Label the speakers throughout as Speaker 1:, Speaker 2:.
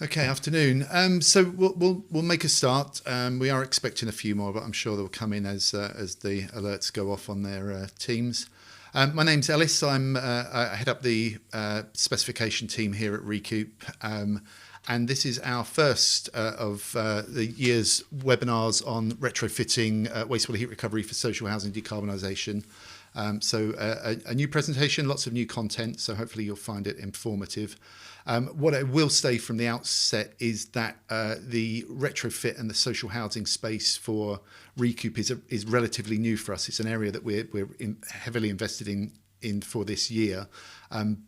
Speaker 1: Okay, afternoon. So we'll make a start. We are expecting a few more, but I'm sure they'll come in as the alerts go off on their teams. My name's Ellis. I head up the specification team here at Recoup, and this is our first of the year's webinars on retrofitting wastewater heat recovery for social housing decarbonisation. So a new presentation, lots of new content, so hopefully you'll find it informative. What I will say from the outset is that the retrofit and the social housing space for Recoup is relatively new for us. It's an area that we're heavily invested in for this year,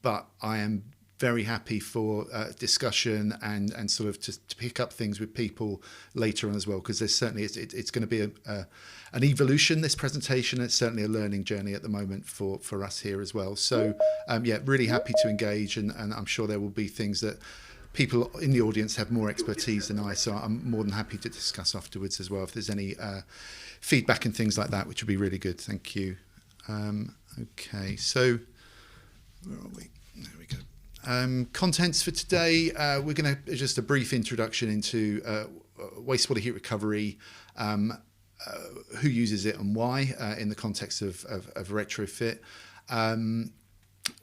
Speaker 1: but I am very happy for discussion and sort of to pick up things with people later on as well, because there's certainly it's going to be an evolution, this presentation. It's certainly a learning journey at the moment for us here as well. So yeah, really happy to engage, and I'm sure there will be things that people in the audience have more expertise than I, so I'm more than happy to discuss afterwards as well if there's any feedback and things like that, which would be really good. Thank you. Okay, so where are we? There we go. Contents for today, we're going to just a brief introduction into wastewater heat recovery, who uses it and why in the context of retrofit,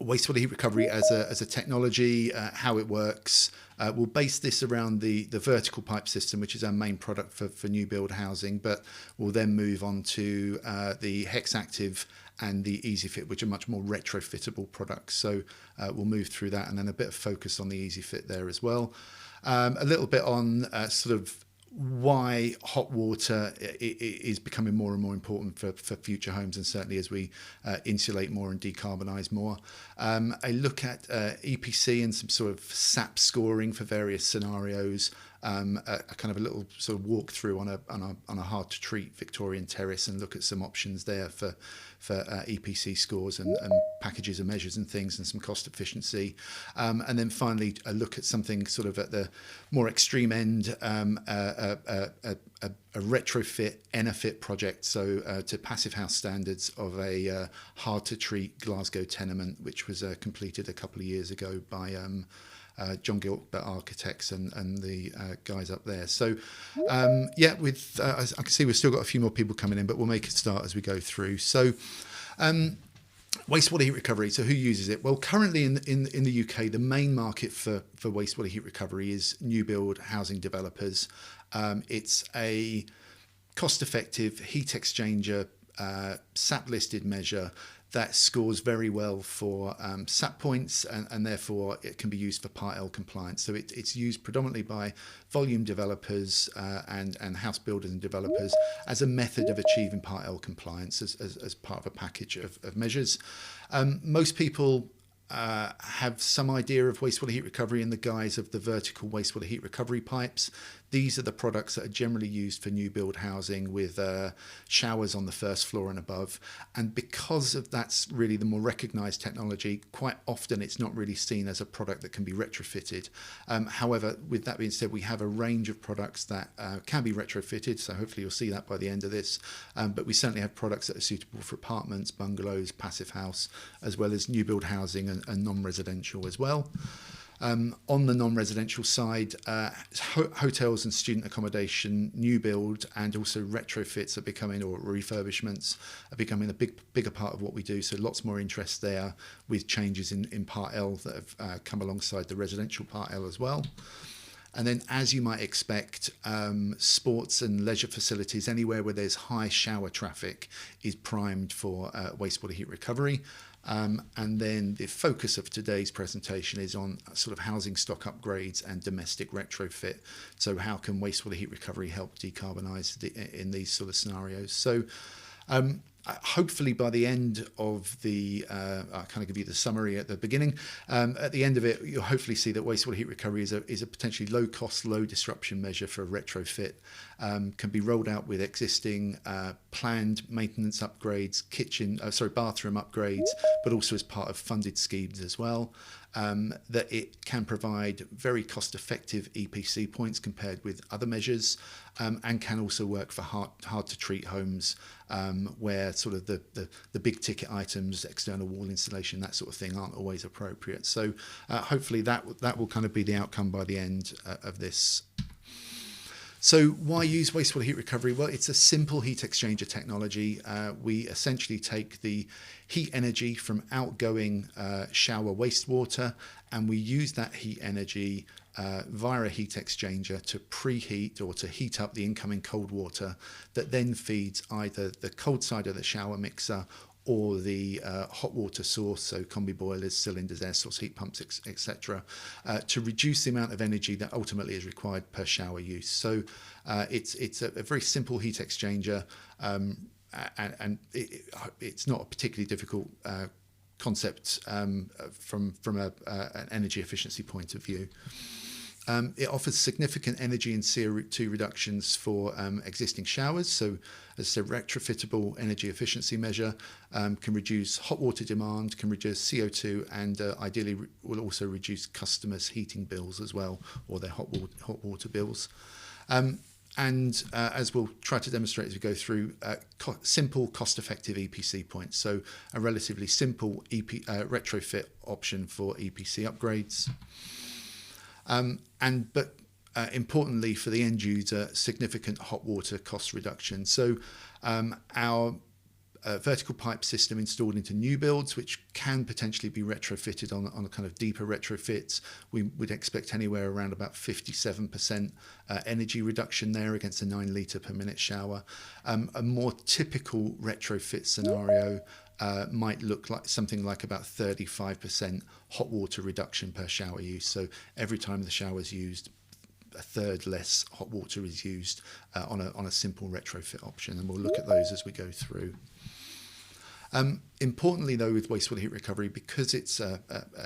Speaker 1: wastewater heat recovery as a technology, how it works. We'll base this around the vertical pipe system, which is our main product for new build housing, but we'll then move on to the Hex Active and the EasyFit, which are much more retrofittable products. So we'll move through that, and then a bit of focus on the EasyFit there as well. A little bit on sort of why hot water is becoming more and more important for future homes, and certainly as we insulate more and decarbonise more. A look at EPC and some sort of SAP scoring for various scenarios. A kind of a little sort of walk through on a hard to treat Victorian terrace, and look at some options there for EPC scores and packages and measures and things, and some cost efficiency. And then finally a look at something sort of at the more extreme end, a retrofit Enafit project, so to passive house standards, of a hard to treat Glasgow tenement, which was completed a couple of years ago by John Gilbert Architects and the guys up there. So yeah, with I can see we've still got a few more people coming in, but we'll make a start as we go through. So wastewater heat recovery. So who uses it? Well, currently in the UK, the main market for wastewater heat recovery is new build housing developers. It's a cost-effective heat exchanger, SAP listed measure that scores very well for SAP points, and therefore it can be used for Part L compliance. So it's used predominantly by volume developers and house builders and developers as a method of achieving Part L compliance as part of a package of measures. Most people have some idea of wastewater heat recovery in the guise of the vertical wastewater heat recovery pipes. These are the products that are generally used for new build housing, with showers on the first floor and above. And because of that's really the more recognised technology, quite often it's not really seen as a product that can be retrofitted. However, with that being said, we have a range of products that can be retrofitted, so hopefully you'll see that by the end of this. But we certainly have products that are suitable for apartments, bungalows, passive house, as well as new build housing and non-residential as well. On the non-residential side, hotels and student accommodation, new build, and also retrofits are becoming, or refurbishments are becoming a bigger part of what we do. So lots more interest there, with changes in Part L that have come alongside the residential Part L as well. And then, as you might expect, sports and leisure facilities, anywhere where there's high shower traffic, is primed for wastewater heat recovery. And then the focus of today's presentation is on sort of housing stock upgrades and domestic retrofit. So how can wastewater heat recovery help decarbonise in these sort of scenarios? So hopefully by the end of the, I'll kind of give you the summary at the beginning. At the end of it, you'll hopefully see that wastewater heat recovery is a potentially low cost, low disruption measure for a retrofit. Can be rolled out with existing planned maintenance upgrades, bathroom upgrades, but also as part of funded schemes as well. That it can provide very cost-effective EPC points compared with other measures, and can also work for hard to treat homes where where sort of the big ticket items, external wall installation, that sort of thing, aren't always appropriate. So hopefully that will kind of be the outcome by the end of this. So why use wastewater heat recovery? Well, it's a simple heat exchanger technology. We essentially take the heat energy from outgoing shower wastewater, and we use that heat energy via a heat exchanger to preheat or to heat up the incoming cold water that then feeds either the cold side of the shower mixer or the hot water source, so combi boilers, cylinders, air source heat pumps, etc., to reduce the amount of energy that ultimately is required per shower use. So it's a very simple heat exchanger, and it's not a particularly difficult concept from an energy efficiency point of view. It offers significant energy and CO2 reductions for existing showers. So, as a retrofittable energy efficiency measure, can reduce hot water demand, can reduce CO2, and ideally will also reduce customers' heating bills as well, or their hot water bills. And as we'll try to demonstrate as we go through, simple, cost-effective EPC points. So a relatively simple retrofit option for EPC upgrades. But importantly for the end user, significant hot water cost reduction. So our vertical pipe system installed into new builds, which can potentially be retrofitted on a kind of deeper retrofits, we would expect anywhere around about 57% energy reduction there against a 9 litre per minute shower. A more typical retrofit scenario might look like something like about 35% hot water reduction per shower use. So every time the shower is used, a third less hot water is used on a simple retrofit option, and we'll look at those as we go through. Importantly, though, with wastewater heat recovery, because it's a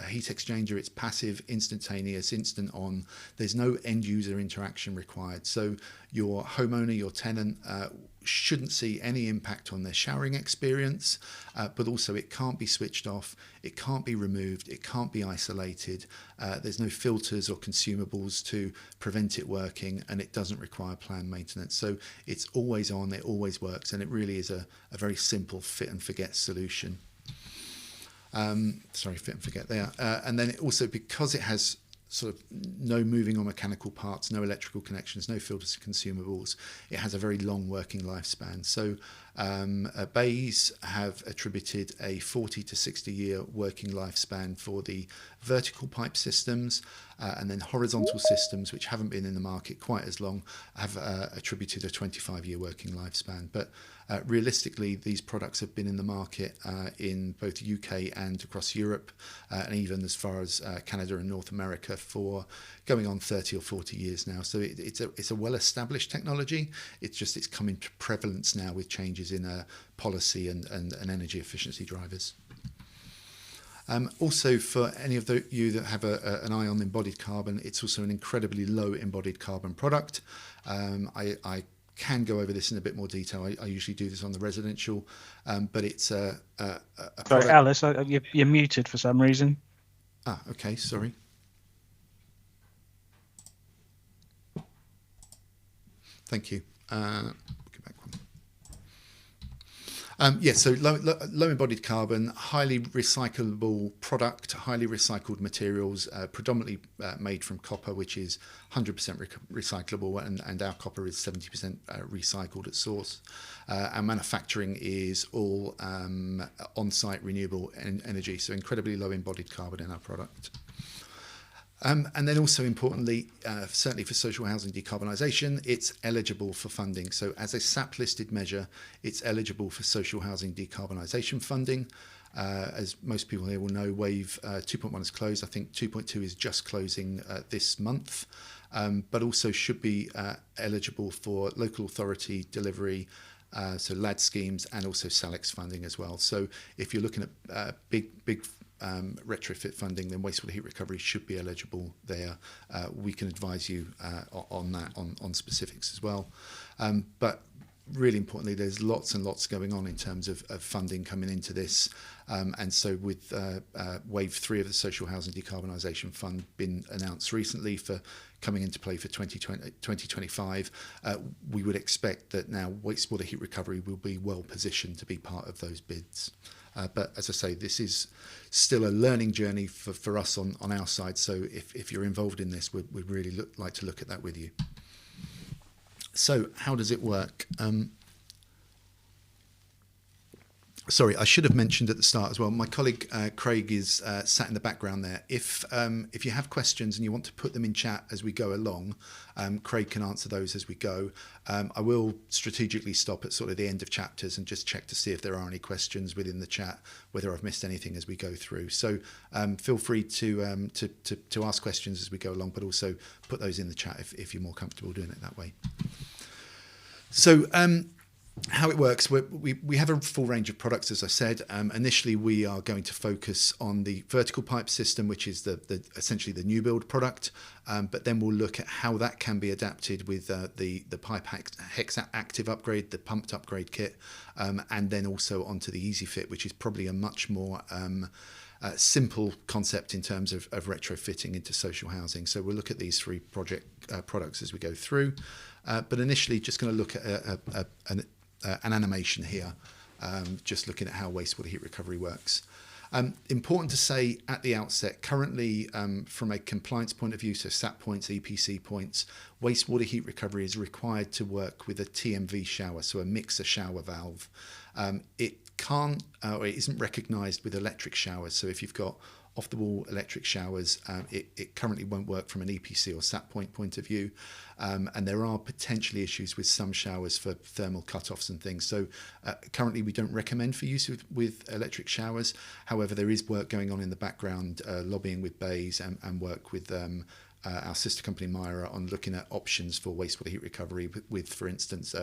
Speaker 1: heat exchanger, it's passive, instantaneous, instant on. There's no end user interaction required. So your homeowner, your tenant, shouldn't see any impact on their showering experience, but also it can't be switched off, it can't be removed, it can't be isolated. There's no filters or consumables to prevent it working, and it doesn't require planned maintenance. So it's always on, it always works, and it really is a very simple fit and forget solution. Fit and forget there. And then it also, because it has sort of no moving or mechanical parts, no electrical connections, no filters or consumables, it has a very long working lifespan. So BAEs have attributed a 40 to 60 year working lifespan for the vertical pipe systems, and then horizontal systems, which haven't been in the market quite as long, have attributed a 25-year working lifespan. But realistically, these products have been in the market in both the UK and across Europe, and even as far as Canada and North America for going on 30 or 40 years now. So it's a well-established technology. It's come into prevalence now with changes in policy and energy efficiency drivers. Also, for any of you that have an eye on embodied carbon, it's also an incredibly low embodied carbon product. I can go over this in a bit more detail. I usually do this on the residential, but it's a
Speaker 2: Sorry, Alice, you're muted for some reason.
Speaker 1: Okay, sorry. Thank you. So low embodied carbon, highly recyclable product, highly recycled materials, predominantly made from copper, which is 100% recyclable, and our copper is 70% recycled at source. Our manufacturing is all on-site renewable energy, so incredibly low embodied carbon in our product. And then also importantly, certainly for social housing decarbonisation, it's eligible for funding. So as a SAP listed measure, it's eligible for social housing decarbonisation funding. As most people here will know, Wave 2.1 is closed. I think 2.2 is just closing this month, but also should be eligible for local authority delivery, so LAD schemes, and also SALEX funding as well. So if you're looking at big retrofit funding, then wastewater heat recovery should be eligible there. We can advise you on that, on specifics as well. But really importantly, there's lots and lots going on in terms of funding coming into this. And so with Wave 3 of the Social Housing Decarbonisation Fund been announced recently for coming into play for 2025, we would expect that now wastewater heat recovery will be well positioned to be part of those bids. But as I say, this is still a learning journey for us on our side. So if you're involved in this, we'd really like to look at that with you. So how does it work? Sorry, I should have mentioned at the start as well. My colleague Craig is sat in the background there. If you have questions and you want to put them in chat as we go along, Craig can answer those as we go. I will strategically stop at sort of the end of chapters and just check to see if there are any questions within the chat, whether I've missed anything as we go through. So feel free to ask questions as we go along, but also put those in the chat if you're more comfortable doing it that way. So how it works, we have a full range of products, as I said. Initially, we are going to focus on the vertical pipe system, which is essentially the new build product. But then we'll look at how that can be adapted with the pipe hex active upgrade, the pumped upgrade kit, and then also onto the Easy Fit, which is probably a much more simple concept in terms of retrofitting into social housing. So we'll look at these three products as we go through. But initially, just going to look at an animation here, just looking at how wastewater heat recovery works. Important to say at the outset, currently from a compliance point of view, so SAP points, EPC points, wastewater heat recovery is required to work with a TMV shower, so a mixer shower valve. It can't, or it isn't recognised with electric showers. So if you've got off-the-wall electric showers, it currently won't work from an EPC or SAP point of view. And there are potentially issues with some showers for thermal cut-offs and things. So currently we don't recommend for use with electric showers. However, there is work going on in the background, lobbying with BEIS and work with our sister company Myra on looking at options for wastewater heat recovery with for instance,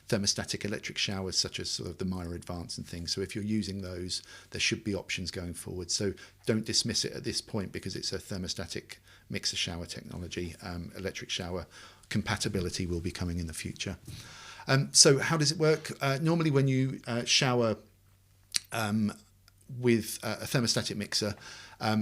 Speaker 1: thermostatic electric showers such as sort of the Myra Advance and things. So if you're using those, there should be options going forward. So don't dismiss it at this point because it's a thermostatic mixer shower technology. Electric shower compatibility will be coming in the future. So how does it work? Normally when you shower with a thermostatic mixer,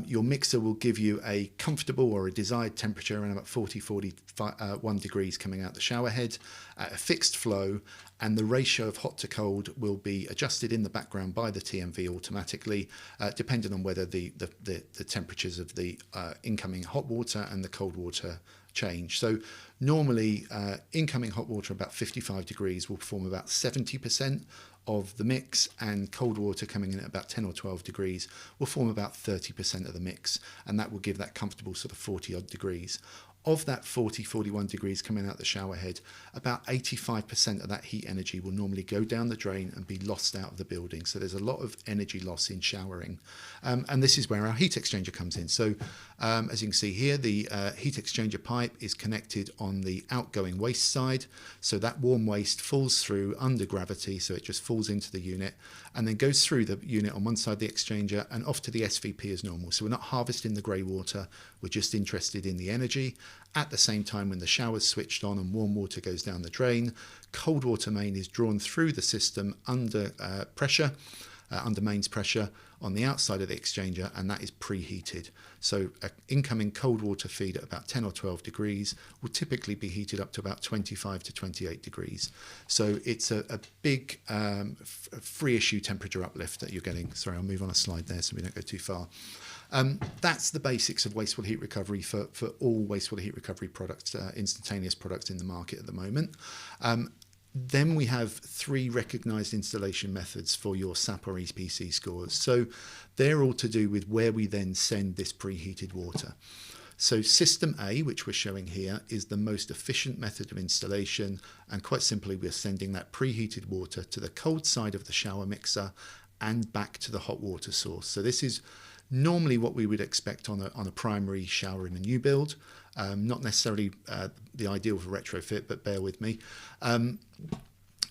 Speaker 1: your mixer will give you a comfortable or a desired temperature around about 41 degrees coming out the shower head, a fixed flow, and the ratio of hot to cold will be adjusted in the background by the TMV automatically, depending on whether the temperatures of the incoming hot water and the cold water change. So normally incoming hot water about 55 degrees will form about 70% of the mix, and cold water coming in at about 10 or 12 degrees will form about 30% of the mix, and that will give that comfortable sort of 40 odd degrees. Of that 41 degrees coming out the shower head, about 85% of that heat energy will normally go down the drain and be lost out of the building. So there's a lot of energy loss in showering. And this is where our heat exchanger comes in. So as you can see here, the heat exchanger pipe is connected on the outgoing waste side. So that warm waste falls through under gravity. So it just falls into the unit and then goes through the unit on one side of the exchanger and off to the SVP as normal. So we're not harvesting the grey water. We're just interested in the energy. At the same time, when the shower's switched on and warm water goes down the drain, cold water main is drawn through the system under pressure, under mains pressure on the outside of the exchanger, and that is preheated. So incoming cold water feed at about 10 or 12 degrees will typically be heated up to about 25 to 28 degrees. So it's a big free issue temperature uplift that you're getting. Sorry, I'll move on a slide there so we don't go too far. That's the basics of wastewater heat recovery for all wastewater heat recovery products, instantaneous products in the market at the moment. Then we have 3 recognised installation methods for your SAP or EPC scores. So they're all to do with where we then send this preheated water. So system A, which we're showing here, is the most efficient method of installation, and quite simply we're sending that preheated water to the cold side of the shower mixer and back to the hot water source. So this is normally what we would expect on a primary shower in a new build. Not necessarily the ideal for retrofit, but bear with me.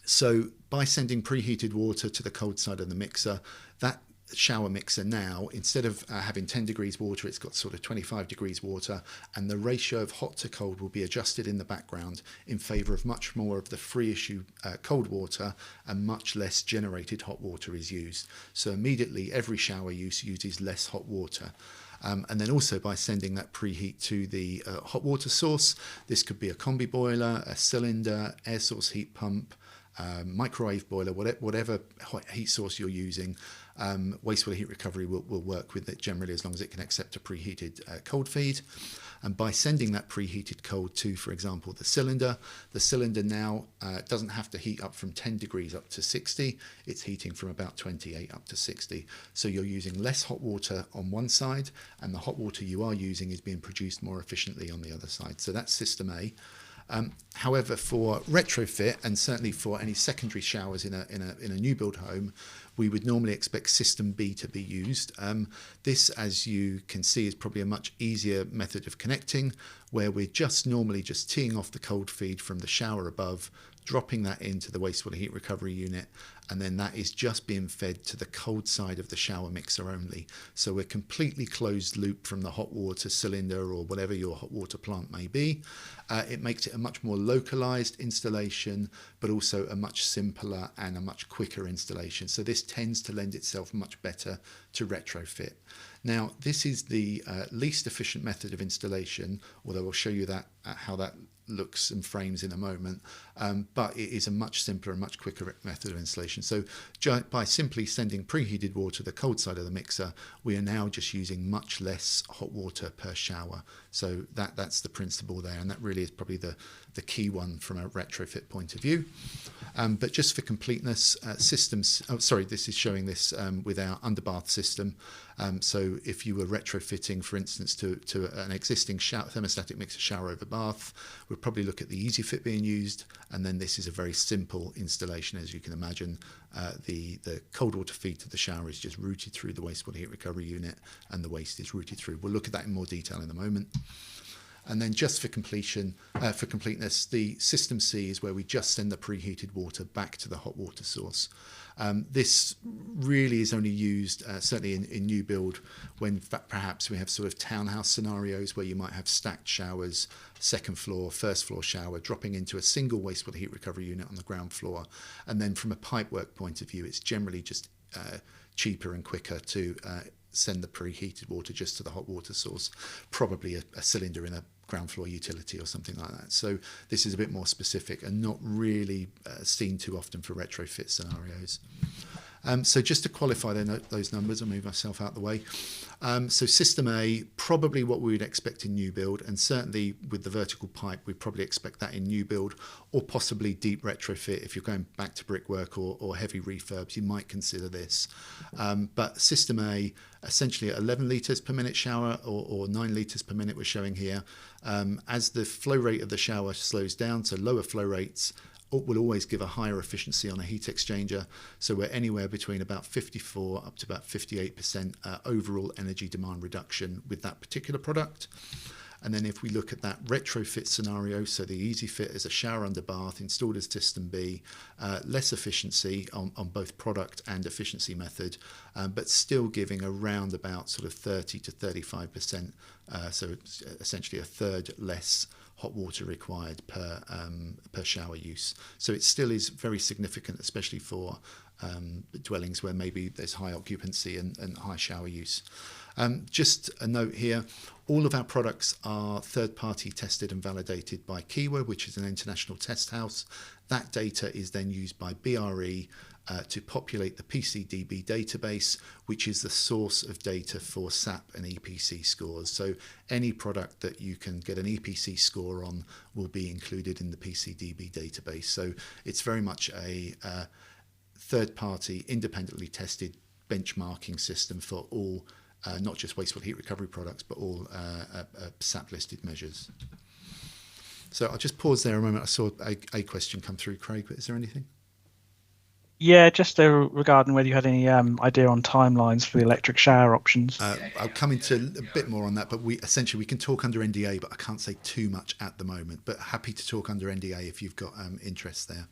Speaker 1: So by sending preheated water to the cold side of the mixer, that shower mixer now, instead of having 10 degrees water, it's got sort of 25 degrees water, and the ratio of hot to cold will be adjusted in the background in favour of much more of the free issue cold water, and much less generated hot water is used. So immediately every shower use uses less hot water. And then also by sending that preheat to the hot water source, this could be a combi boiler, a cylinder, air source heat pump, microwave boiler, whatever heat source you're using, wastewater heat recovery will work with it generally, as long as it can accept a preheated cold feed. And by sending that preheated cold to, for example, the cylinder now doesn't have to heat up from 10 degrees up to 60. It's heating from about 28 up to 60. So you're using less hot water on one side, and the hot water you are using is being produced more efficiently on the other side. So that's system A. However, for retrofit, and certainly for any secondary showers in a new build home, we would normally expect system B to be used. This, as you can see, is probably a much easier method of connecting, where we're normally just teeing off the cold feed from the shower above, dropping that into the wastewater heat recovery unit, and then that is just being fed to the cold side of the shower mixer only. So we're completely closed loop from the hot water cylinder or whatever your hot water plant may be. It makes it a much more localized installation, but also a much simpler and a much quicker installation. So this tends to lend itself much better to retrofit. Now, this is the least efficient method of installation, although I'll show you that how that looks and frames in a moment, but it is a much simpler and much quicker method of installation. So by simply sending preheated water to the cold side of the mixer, we are now just using much less hot water per shower. So that's the principle there, and that really is probably the key one from a retrofit point of view. But just for completeness, this is showing this with our underbath system. So if you were retrofitting, for instance, to an existing thermostatic mixer shower over bath, we'd probably look at the Easy Fit being used, and then this is a very simple installation, as you can imagine. The cold water feed to the shower is just routed through the wastewater heat recovery unit, and the waste is routed through. We'll look at that in more detail in a moment. And then just for completeness, the system C is where we just send the preheated water back to the hot water source. This really is only used, certainly in new build, when perhaps we have sort of townhouse scenarios where you might have stacked showers, second floor, first floor shower, dropping into a single wastewater heat recovery unit on the ground floor. And then from a pipework point of view, it's generally just cheaper and quicker to send the preheated water just to the hot water source, probably a cylinder in a ground floor utility or something like that. So this is a bit more specific and not really seen too often for retrofit scenarios. So just to qualify those numbers, I'll move myself out the way. So system A, probably what we would expect in new build, and certainly with the vertical pipe, we'd probably expect that in new build, or possibly deep retrofit. If you're going back to brickwork or heavy refurbs, you might consider this. But system A, essentially at 11 litres per minute shower or 9 litres per minute we're showing here. As the flow rate of the shower slows down, so lower flow rates will always give a higher efficiency on a heat exchanger. So we're anywhere between about 54 up to about 58% overall energy demand reduction with that particular product. And then if we look at that retrofit scenario, so the Easy Fit as a shower under bath installed as system B, less efficiency on both product and efficiency method, but still giving around about sort of 30 to 35%, so it's essentially a third less hot water required per shower use. So it still is very significant, especially for dwellings where maybe there's high occupancy and high shower use. Just a note here, all of our products are third-party tested and validated by Kiwa, which is an international test house. That data is then used by BRE to populate the PCDB database, which is the source of data for SAP and EPC scores. So any product that you can get an EPC score on will be included in the PCDB database. So it's very much a third-party, independently tested benchmarking system for all, not just wastewater heat recovery products, but all SAP-listed measures. So I'll just pause there a moment. I saw a question come through, Craig, but is there anything?
Speaker 2: Yeah, just regarding whether you had any idea on timelines for the electric shower options.
Speaker 1: I'll come into a bit more on that, but we can talk under NDA, but I can't say too much at the moment. But happy to talk under NDA if you've got interest there.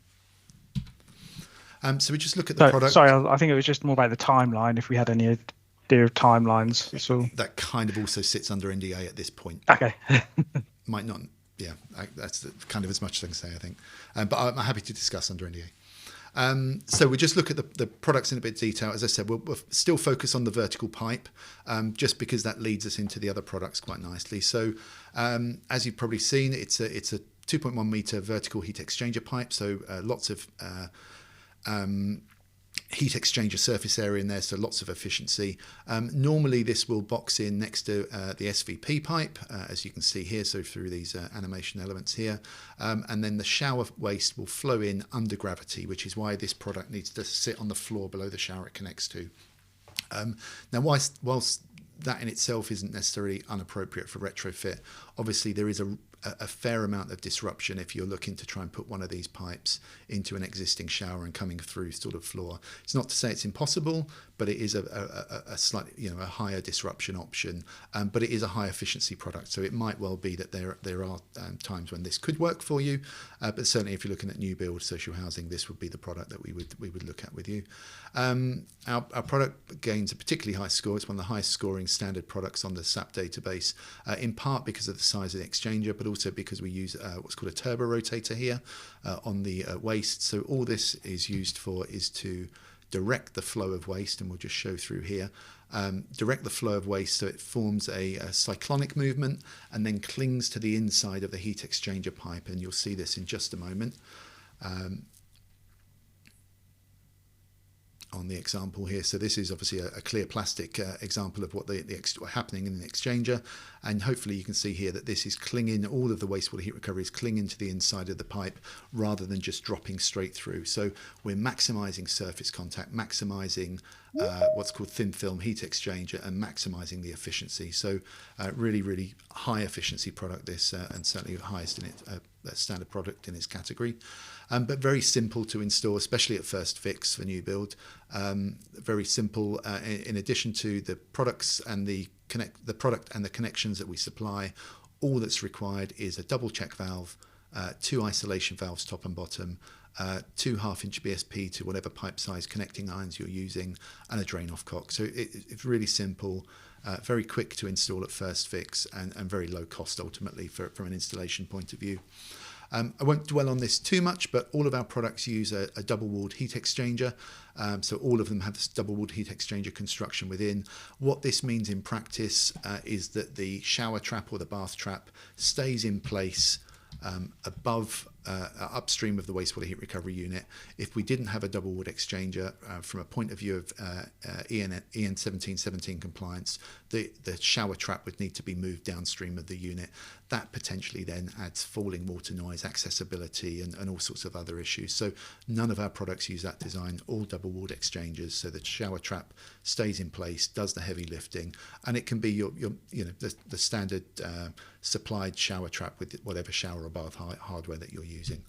Speaker 1: So we just look at the product.
Speaker 2: Sorry, I think it was just more about the timeline. If we had any idea of timelines, so
Speaker 1: that kind of also sits under NDA at this point.
Speaker 2: Okay.
Speaker 1: Might not. Yeah, that's kind of as much as I can say, I think. But I'm happy to discuss under NDA. So we just look at the products in a bit of detail. As I said, we'll still focus on the vertical pipe, just because that leads us into the other products quite nicely. So as you've probably seen, it's a 2.1 meter vertical heat exchanger pipe. So lots of heat exchanger surface area in there, so lots of efficiency. Normally this will box in next to the SVP pipe, as you can see here, so through these animation elements here. And then the shower waste will flow in under gravity, which is why this product needs to sit on the floor below the shower it connects to. Now, whilst that in itself isn't necessarily inappropriate for retrofit, obviously there is a fair amount of disruption if you're looking to try and put one of these pipes into an existing shower and coming through sort of floor. It's not to say it's impossible, but it is a slightly, a higher disruption option, but it is a high efficiency product. So it might well be that there are times when this could work for you, but certainly if you're looking at new build social housing, this would be the product that we would look at with you. Our product gains a particularly high score. It's one of the highest scoring standard products on the SAP database, in part because of the size of the exchanger, but also because we use what's called a turbo rotator here on the waste. So all this is used for is to direct the flow of waste, and we'll just show through here. Direct the flow of waste so it forms a cyclonic movement and then clings to the inside of the heat exchanger pipe, and you'll see this in just a moment. On the example here, so this is obviously a clear plastic example of what what's happening in the exchanger, and hopefully you can see here that this is clinging, all of the wastewater heat recovery is clinging to the inside of the pipe rather than just dropping straight through. So we're maximising surface contact, maximising what's called thin film heat exchanger, and maximising the efficiency. So really high efficiency product this, and certainly the highest in it, standard product in its category. But very simple to install, especially at first fix for new build. Very simple. In addition to the products and the product and the connections that we supply, all that's required is a double check valve, 2 isolation valves top and bottom, 2 half-inch BSP to whatever pipe size connecting irons you're using, and a drain off cock. So it's really simple, very quick to install at first fix, and very low cost ultimately from an installation point of view. I won't dwell on this too much, but all of our products use a double-walled heat exchanger. So all of them have this double-walled heat exchanger construction within. What this means in practice is that the shower trap or the bath trap stays in place above, upstream of the wastewater heat recovery unit. If we didn't have a double walled exchanger, from a point of view of EN 1717 compliance, the shower trap would need to be moved downstream of the unit. That potentially then adds falling water noise, accessibility, and all sorts of other issues. So none of our products use that design, all double walled exchangers, so the shower trap stays in place, does the heavy lifting, and it can be your the standard supplied shower trap with whatever shower or bath hardware that you're using.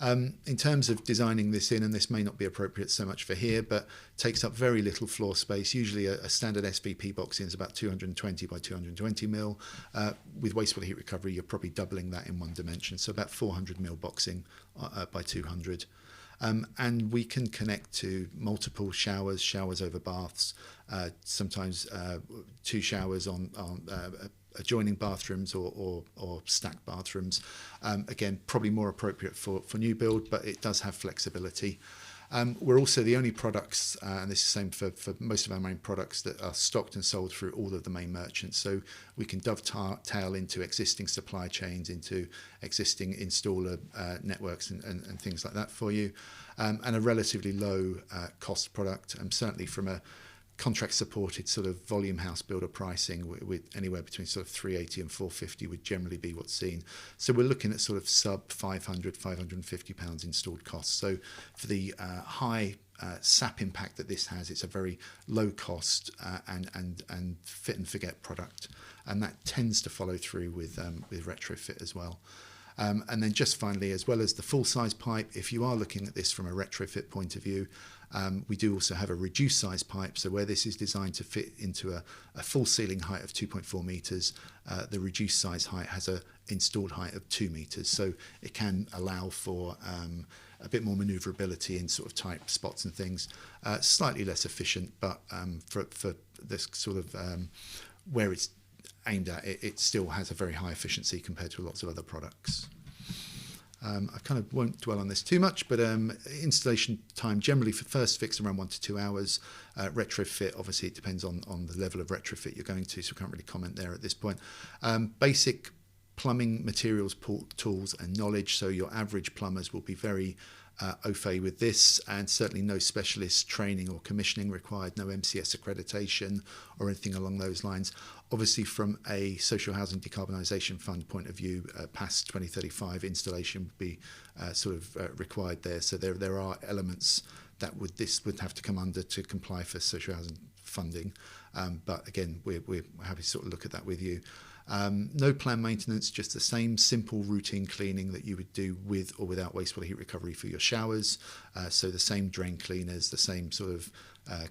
Speaker 1: In terms of designing this in, and this may not be appropriate so much for here, but takes up very little floor space. Usually a standard SVP box in is about 220 by 220 mil. With wastewater heat recovery, you're probably doubling that in one dimension, so about 400 mil boxing by 200. And we can connect to multiple showers over baths, sometimes 2 showers on adjoining bathrooms or stacked bathrooms. Again, probably more appropriate for new build, but it does have flexibility. We're also the only products, and this is the same for most of our main products, that are stocked and sold through all of the main merchants. So we can dovetail into existing supply chains, into existing installer networks and things like that for you. And a relatively low cost product, certainly from a contract supported sort of volume house builder pricing, with anywhere between sort of 380 and 450 would generally be what's seen. So we're looking at sort of sub 500, 550 pounds installed costs. So for the high SAP impact that this has, it's a very low cost and fit and forget product, and that tends to follow through with retrofit as well. And then just finally, as well as the full size pipe, if you are looking at this from a retrofit point of view, we do also have a reduced size pipe. So where this is designed to fit into a full ceiling height of 2.4 meters, the reduced size height has a installed height of 2 meters. So it can allow for a bit more manoeuvrability in sort of tight spots and things. Slightly less efficient, but for this sort of where it's aimed at, it still has a very high efficiency compared to lots of other products. I kind of won't dwell on this too much, but installation time generally for first fix around 1 to 2 hours. Retrofit, obviously it depends on the level of retrofit you're going to, so I can't really comment there at this point. Basic plumbing materials, tools and knowledge, so your average plumbers will be very au fait with this, and certainly no specialist training or commissioning required, no MCS accreditation or anything along those lines. Obviously, from a social housing decarbonisation fund point of view, past 2035 installation would be required there. So there are elements that this would have to come under to comply for social housing funding. But again, we're happy to sort of look at that with you. No planned maintenance, just the same simple routine cleaning that you would do with or without wastewater heat recovery for your showers. So the same drain cleaners, the same sort of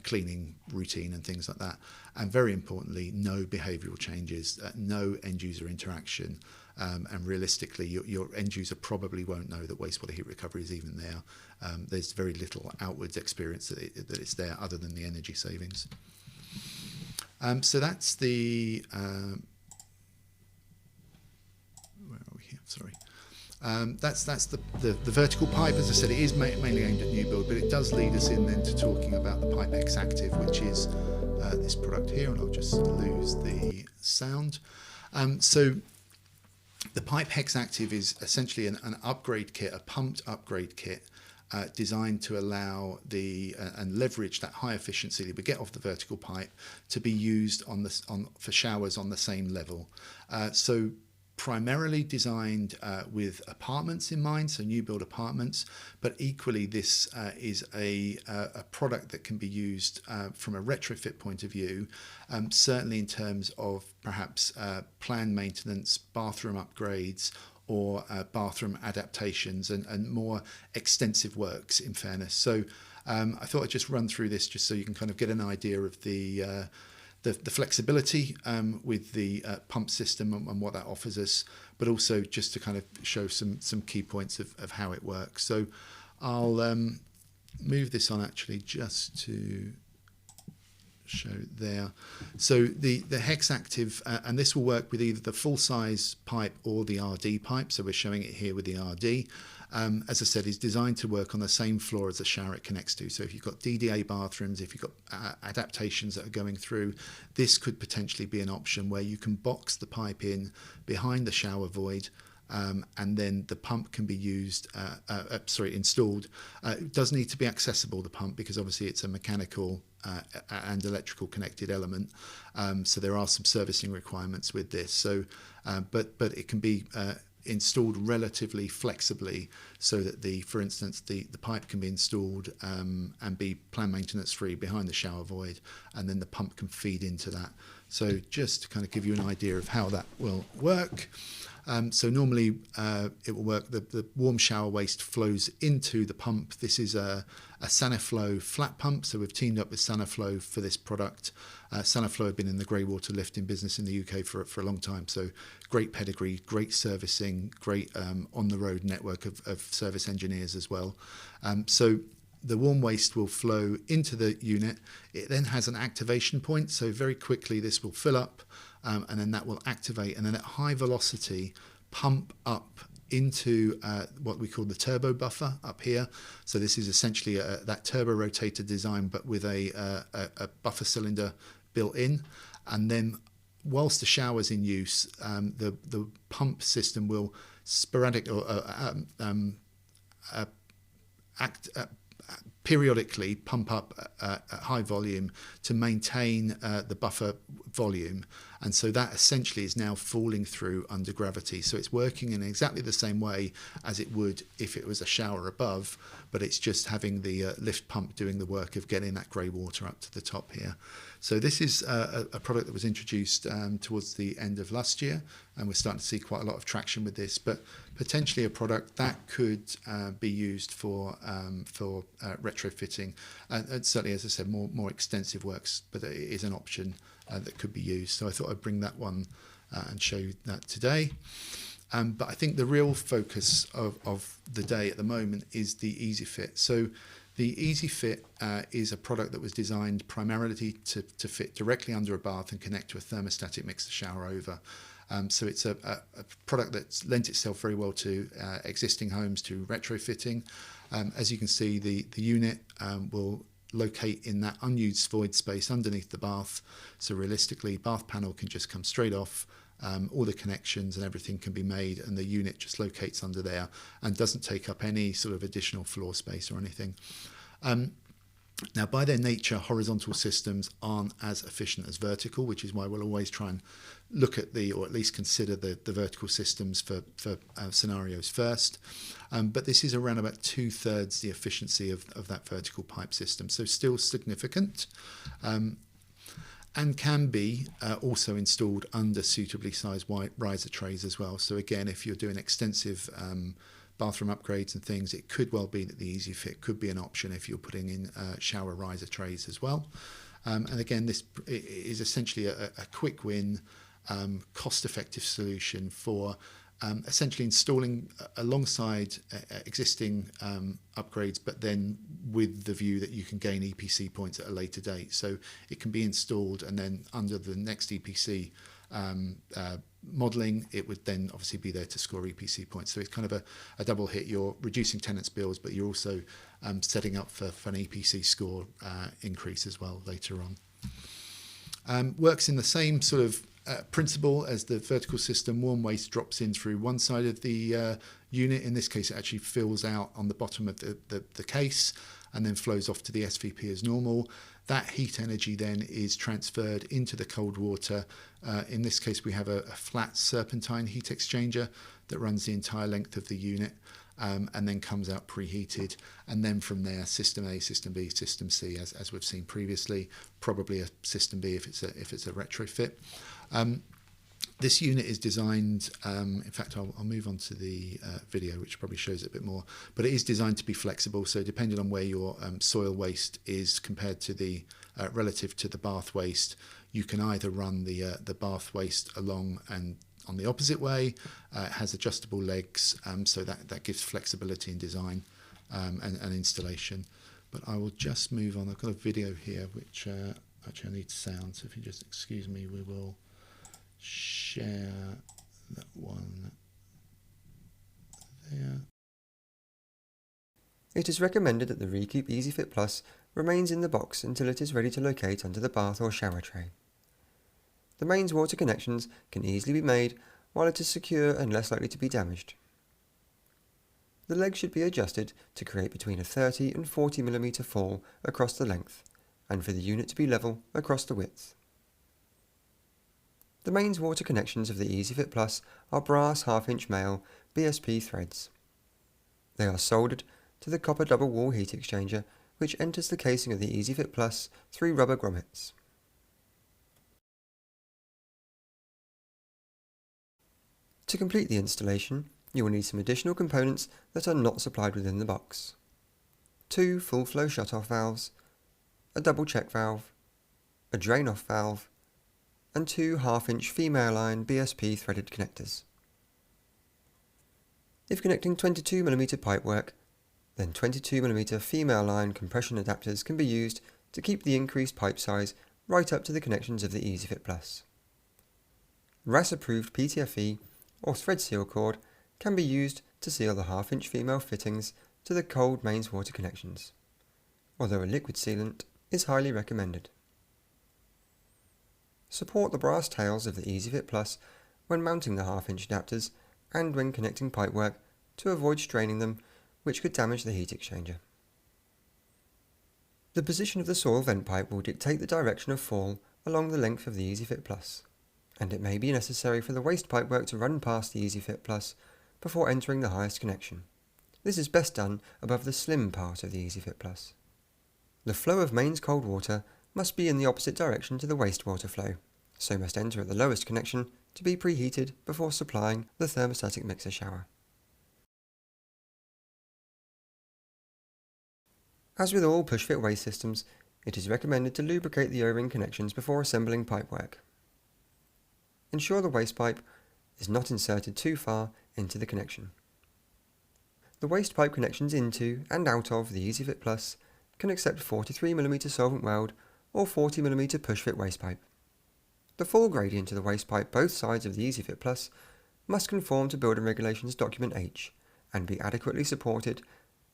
Speaker 1: cleaning routine and things like that. And very importantly, no behavioural changes, no end user interaction. And realistically, your end user probably won't know that wastewater heat recovery is even there. There's very little outwards experience that it's there other than the energy savings. So that's the... Sorry. That's the vertical pipe. As I said, it is mainly aimed at new build, but it does lead us in then to talking about the Pipe X Active, which is this product here, and I'll just lose the sound. So the Pipe X Active is essentially an upgrade kit, a pumped upgrade kit, designed to allow and leverage that high efficiency that we get off the vertical pipe to be used for showers on the same level. So primarily designed with apartments in mind, so new build apartments, but equally this is a product that can be used from a retrofit point of view, certainly in terms of perhaps planned maintenance, bathroom upgrades, or bathroom adaptations and more extensive works, in fairness. So I thought I'd just run through this just so you can kind of get an idea of the flexibility with the pump system and what that offers us, but also just to kind of show some key points of how it works. So I'll move this on actually just to show there. So the Hex Active, and this will work with either the full size pipe or the RD pipe. So we're showing it here with the RD. As I said, is designed to work on the same floor as the shower it connects to. So if you've got DDA bathrooms, if you've got adaptations that are going through, this could potentially be an option where you can box the pipe in behind the shower void, and then the pump can be installed. It does need to be accessible, the pump, because obviously it's a mechanical and electrical connected element. So there are some servicing requirements with this. So, but it can be installed relatively flexibly, so that for instance, the pipe can be installed and be planned maintenance free behind the shower void, and then the pump can feed into that. So just to kind of give you an idea of how that will work. So normally it will work, the warm shower waste flows into the pump. This is a Saniflow flat pump, so we've teamed up with Saniflow for this product. Saniflow have been in the grey water lifting business in the UK for a long time, so great pedigree, great servicing, great on-the-road network of service engineers as well. So the warm waste will flow into the unit. It then has an activation point, so very quickly this will fill up, and then that will activate, and then at high velocity pump up into what we call the turbo buffer up here. So this is essentially that turbo rotator design, but with a buffer cylinder built in. And then whilst the shower's in use, the pump system will periodically pump up at high volume to maintain the buffer volume, and so that essentially is now falling through under gravity. So it's working in exactly the same way as it would if it was a shower above, but it's just having the lift pump doing the work of getting that grey water up to the top here. So this is a product that was introduced towards the end of last year, and we're starting to see quite a lot of traction with this, but potentially a product that could be used for retrofitting, and certainly, as I said, more extensive works, but it is an option that could be used. So I thought I'd bring that one and show you that today. But I think the real focus of the day at the moment is the EasyFit. So the EasyFit is a product that was designed primarily to fit directly under a bath and connect to a thermostatic mixer shower over. So it's a product that's lent itself very well to existing homes, to retrofitting. As you can see, the unit will locate in that unused void space underneath the bath. So realistically, bath panel can just come straight off. All the connections and everything can be made, and the unit just locates under there and doesn't take up any sort of additional floor space or anything. Now, by their nature, horizontal systems aren't as efficient as vertical, which is why we'll always try and look at or at least consider the vertical systems for scenarios first. But this is around about 2/3 the efficiency of that vertical pipe system, so still significant. And can be also installed under suitably sized riser trays as well. So again, if you're doing extensive bathroom upgrades and things, it could well be that the EasyFit could be an option if you're putting in shower riser trays as well. And again, this is essentially a quick win, cost-effective solution for essentially installing alongside existing upgrades, but then with the view that you can gain EPC points at a later date. So it can be installed, and then under the next EPC modelling, it would then obviously be there to score EPC points. So it's kind of a double hit. You're reducing tenants' bills, but you're also setting up for an EPC score increase as well later on. Works in the same sort of principle as the vertical system. Warm waste drops in through one side of the unit. In this case, it actually fills out on the bottom of the case and then flows off to the SVP as normal. That heat energy then is transferred into the cold water. In this case, we have a flat serpentine heat exchanger that runs the entire length of the unit and then comes out preheated. And then from there, system A, system B, system C, as we've seen previously, probably a system B if it's a retrofit. This unit is designed, in fact, I'll move on to the video, which probably shows it a bit more, but it is designed to be flexible. So depending on where your soil waste is compared to the relative to the bath waste, you can either run the bath waste along and on the opposite way. It has adjustable legs, so that gives flexibility in design and installation. But I will just move on. I've got a video here, which actually I need sound, so if you just excuse me, we will share that one there.
Speaker 3: It is recommended that the Recoup EasyFit Plus remains in the box until it is ready to locate under the bath or shower tray. The mains water connections can easily be made while it is secure and less likely to be damaged. The legs should be adjusted to create between a 30 and 40 mm fall across the length, and for the unit to be level across the width. The mains water connections of the EasyFit Plus are brass 1/2-inch male BSP threads. They are soldered to the copper double wall heat exchanger, which enters the casing of the EasyFit Plus through rubber grommets. To complete the installation, you will need some additional components that are not supplied within the box. 2 full flow shut-off valves, a double check valve, a drain-off valve, and 2 1/2-inch female line BSP threaded connectors. If connecting 22mm pipework, then 22mm female line compression adapters can be used to keep the increased pipe size right up to the connections of the EasyFit Plus. RAS approved PTFE or thread seal cord can be used to seal the 1/2-inch female fittings to the cold mains water connections, although a liquid sealant is highly recommended. Support the brass tails of the EasyFit Plus when mounting the 1/2-inch adapters and when connecting pipework to avoid straining them, which could damage the heat exchanger. The position of the soil vent pipe will dictate the direction of fall along the length of the EasyFit Plus, and it may be necessary for the waste pipework to run past the EasyFit Plus before entering the highest connection. This is best done above the slim part of the EasyFit Plus. The flow of mains cold water must be in the opposite direction to the wastewater flow, so must enter at the lowest connection to be preheated before supplying the thermostatic mixer shower. As with all push-fit waste systems, it is recommended to lubricate the O-ring connections before assembling pipework. Ensure the waste pipe is not inserted too far into the connection. The waste pipe connections into and out of the EasyFit Plus can accept 43mm solvent weld or 40mm push-fit waste pipe. The full gradient of the waste pipe both sides of the EasyFit Plus must conform to Building Regulations Document H and be adequately supported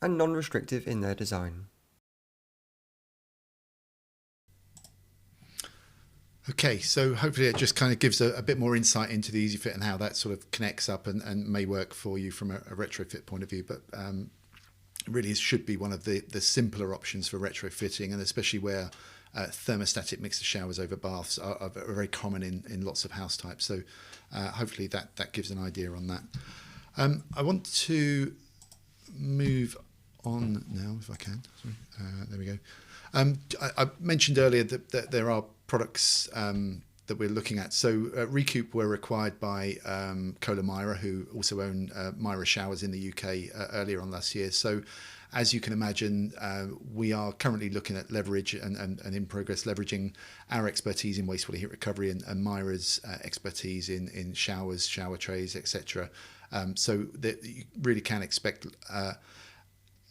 Speaker 3: and non-restrictive in their design.
Speaker 1: Okay, so hopefully it just kind of gives a bit more insight into the EasyFit and how that sort of connects up and may work for you from a retrofit point of view. But really it should be one of the simpler options for retrofitting, and especially where thermostatic mixer showers over baths are very common in lots of house types. So hopefully that gives an idea on that. I want to move on now, if I can. Sorry. There we go. I mentioned earlier that there are products that we're looking at. So Recoup were acquired by Kohler Myra, who also own Myra Showers in the UK earlier on last year. So as you can imagine, we are currently looking at leverage and in progress leveraging our expertise in wastewater heat recovery and Myra's expertise in showers, shower trays, etc. So that you really can expect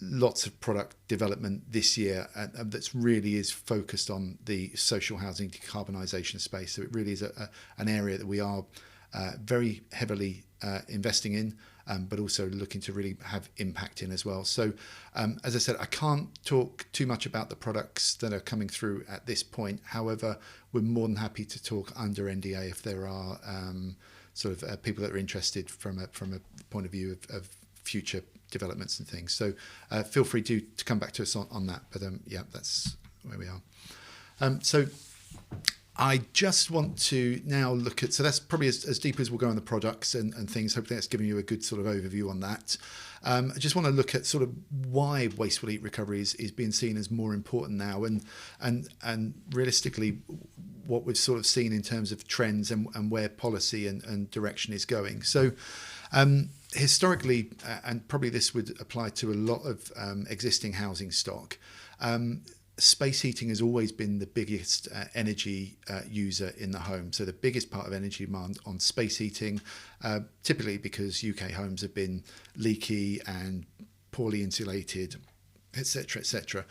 Speaker 1: lots of product development this year that's really is focused on the social housing decarbonisation space. So it really is an area that we are very heavily investing in, but also looking to really have impact in as well. So as I said, I can't talk too much about the products that are coming through at this point. However, we're more than happy to talk under NDA if there are sort of people that are interested from a point of view of future developments and things. So feel free to come back to us on that. But yeah, that's where we are. So I just want to now look at, so that's probably as deep as we'll go on the products and things. Hopefully that's giving you a good sort of overview on that. I just want to look at sort of why wastewater heat recovery is being seen as more important now, and realistically what we've sort of seen in terms of trends and where policy and direction is going. So historically, and probably this would apply to a lot of existing housing stock, space heating has always been the biggest energy user in the home. So the biggest part of energy demand on space heating, typically because UK homes have been leaky and poorly insulated, etc., etc.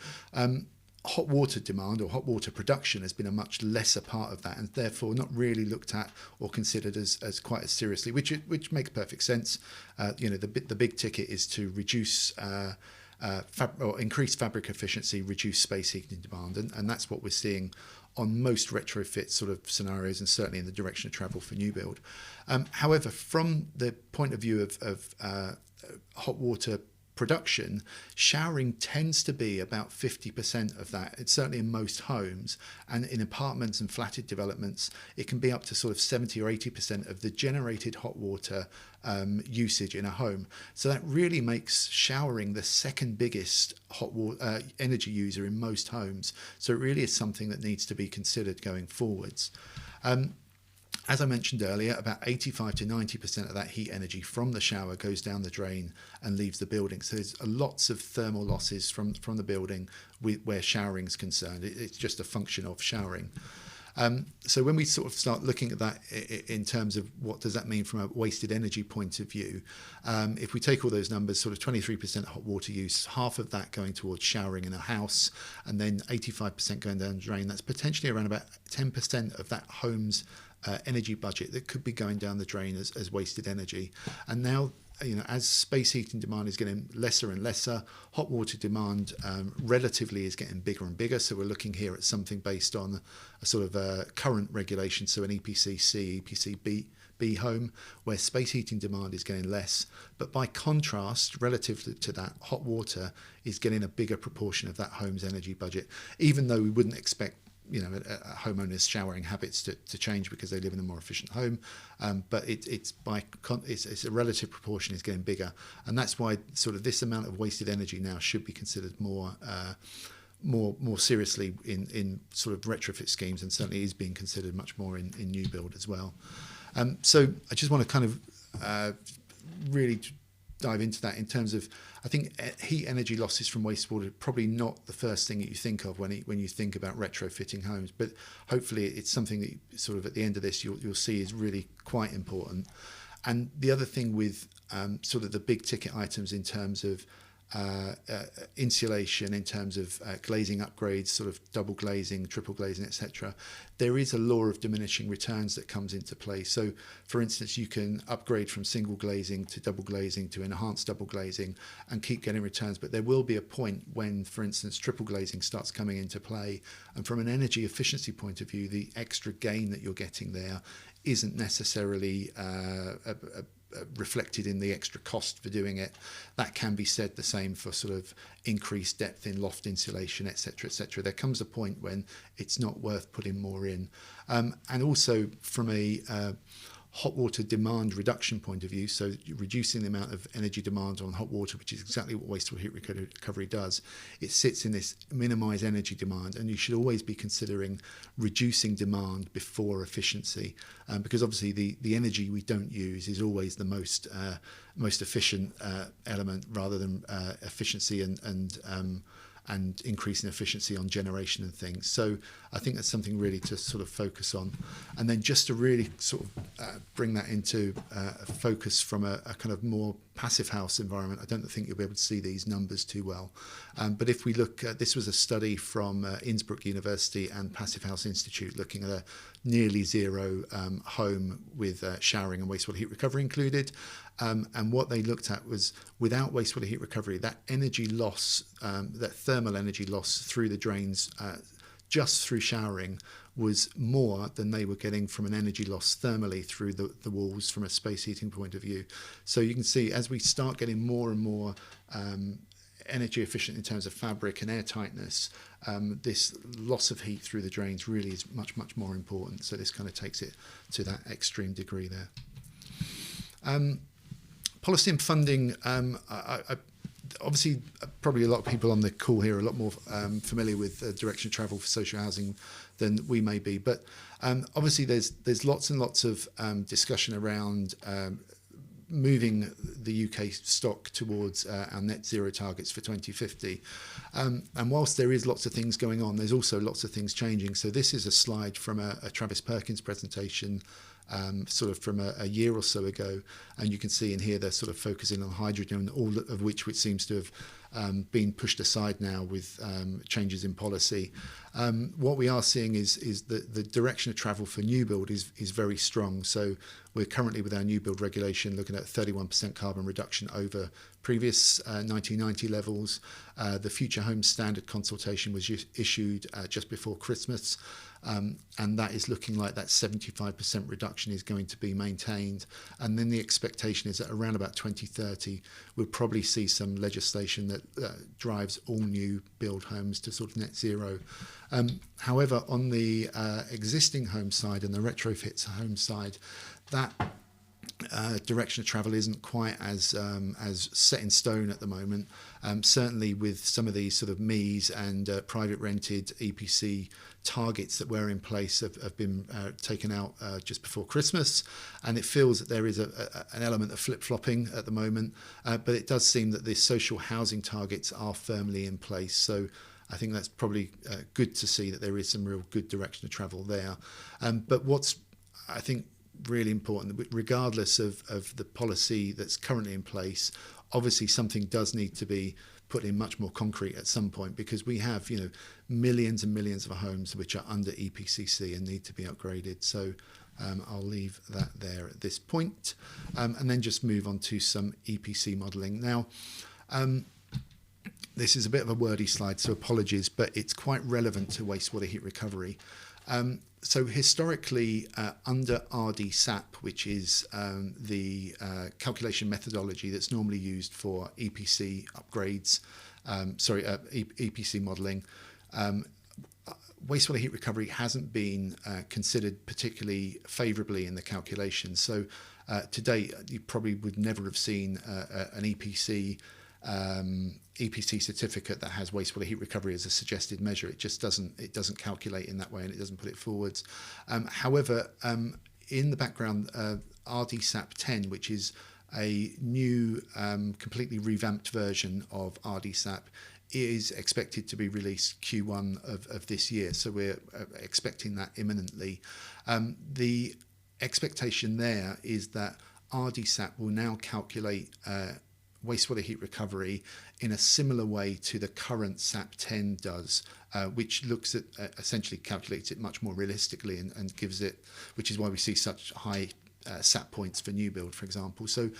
Speaker 1: Hot water demand or hot water production has been a much lesser part of that, and therefore not really looked at or considered as quite as seriously, which makes perfect sense. The big ticket is to reduce or increase fabric efficiency, reduce space heating demand, and that's what we're seeing on most retrofit sort of scenarios, and certainly in the direction of travel for new build. However, from the point of view of hot water production, showering tends to be about 50% of that. It's certainly in most homes, and in apartments and flatted developments it can be up to sort of 70 or 80% of the generated hot water usage in a home. So that really makes showering the second biggest hot water energy user in most homes. So it really is something that needs to be considered going forwards. As I mentioned earlier, about 85 to 90% of that heat energy from the shower goes down the drain and leaves the building. So there's lots of thermal losses from the building where showering is concerned. It's just a function of showering. So when we sort of start looking at that in terms of what does that mean from a wasted energy point of view, if we take all those numbers, sort of 23% hot water use, half of that going towards showering in a house, and then 85% going down the drain, that's potentially around about 10% of that home's energy budget that could be going down the drain as wasted energy. And now, as space heating demand is getting lesser and lesser, hot water demand relatively is getting bigger and bigger. So we're looking here at something based on a sort of a current regulation, so an EPC C, EPC B home, where space heating demand is getting less. But by contrast, relative to that, hot water is getting a bigger proportion of that home's energy budget, even though we wouldn't expect a homeowner's showering habits to change because they live in a more efficient home, but it's a relative proportion is getting bigger, and that's why sort of this amount of wasted energy now should be considered more seriously in sort of retrofit schemes, and certainly is being considered much more in new build as well. So I just want to kind of really dive into that in terms of, I think heat energy losses from wastewater probably not the first thing that you think of when you think about retrofitting homes, but hopefully it's something that sort of at the end of this you'll see is really quite important. And the other thing with sort of the big ticket items in terms of insulation, in terms of glazing upgrades, sort of double glazing, triple glazing, etc., there is a law of diminishing returns that comes into play. So, for instance, you can upgrade from single glazing to double glazing to enhanced double glazing and keep getting returns, but there will be a point when, for instance, triple glazing starts coming into play, and from an energy efficiency point of view, the extra gain that you're getting there isn't necessarily reflected in the extra cost for doing it. That can be said the same for sort of increased depth in loft insulation, etc., etc. There comes a point when it's not worth putting more in. And also from a hot water demand reduction point of view, so reducing the amount of energy demand on hot water, which is exactly what wastewater heat recovery does. It sits in this minimise energy demand, and you should always be considering reducing demand before efficiency, because obviously the energy we don't use is always the most efficient element, rather than efficiency and increasing efficiency on generation and things. So I think that's something really to sort of focus on. And then just to really sort of bring that into focus from a kind of more passive house environment, I don't think you'll be able to see these numbers too well. But if we look at, this was a study from Innsbruck University and Passive House Institute looking at a nearly zero home with showering and wastewater heat recovery included. And what they looked at was, without wastewater heat recovery, that energy loss, that thermal energy loss through the drains, just through showering, was more than they were getting from an energy loss thermally through the walls from a space heating point of view. So you can see, as we start getting more and more energy efficient in terms of fabric and air tightness, this loss of heat through the drains really is much, much more important. So this kind of takes it to that extreme degree there. Policy and funding, obviously, probably a lot of people on the call here are a lot more familiar with direction of travel for social housing than we may be. But obviously, there's lots and lots of discussion around moving the UK stock towards our net zero targets for 2050. And whilst there is lots of things going on, there's also lots of things changing. So this is a slide from a Travis Perkins presentation sort of from a year or so ago, and you can see in here they're sort of focusing on hydrogen, all of which seems to have been pushed aside now with changes in policy. What we are seeing is that the direction of travel for new build is very strong. So we're currently, with our new build regulation, looking at 31% carbon reduction over previous 1990 levels. The Future Homes Standard consultation was issued just before Christmas. And that is looking like that 75% reduction is going to be maintained. And then the expectation is that around about 2030, we'll probably see some legislation that drives all new build homes to sort of net zero. However, on the existing home side and the retrofit home side, that direction of travel isn't quite as set in stone at the moment. Certainly with some of these sort of MEES and private rented EPC targets that were in place have been taken out just before Christmas, and it feels that there is an element of flip-flopping at the moment, but it does seem that the social housing targets are firmly in place. So I think that's probably good to see that there is some real good direction of travel there. But what's, I think, really important, regardless of the policy that's currently in place, obviously something does need to be put in much more concrete at some point, because we have, millions and millions of homes which are under EPCC and need to be upgraded. So I'll leave that there at this point, and then just move on to some EPC modelling. Now, this is a bit of a wordy slide, so apologies, but it's quite relevant to wastewater heat recovery. So historically, under RDSAP, which is the calculation methodology that's normally used for EPC upgrades, EPC modelling, wastewater heat recovery hasn't been considered particularly favourably in the calculation. So to date, you probably would never have seen an EPC certificate that has wastewater heat recovery as a suggested measure. It just doesn't calculate in that way, and it doesn't put it forwards. However, in the background, RDSAP 10, which is a new completely revamped version of RDSAP, is expected to be released Q1 of this year. So we're expecting that imminently. The expectation there is that RDSAP will now calculate wastewater heat recovery in a similar way to the current SAP 10 does, which looks at essentially calculates it much more realistically and gives it, which is why we see such high SAP points for new build, for example. So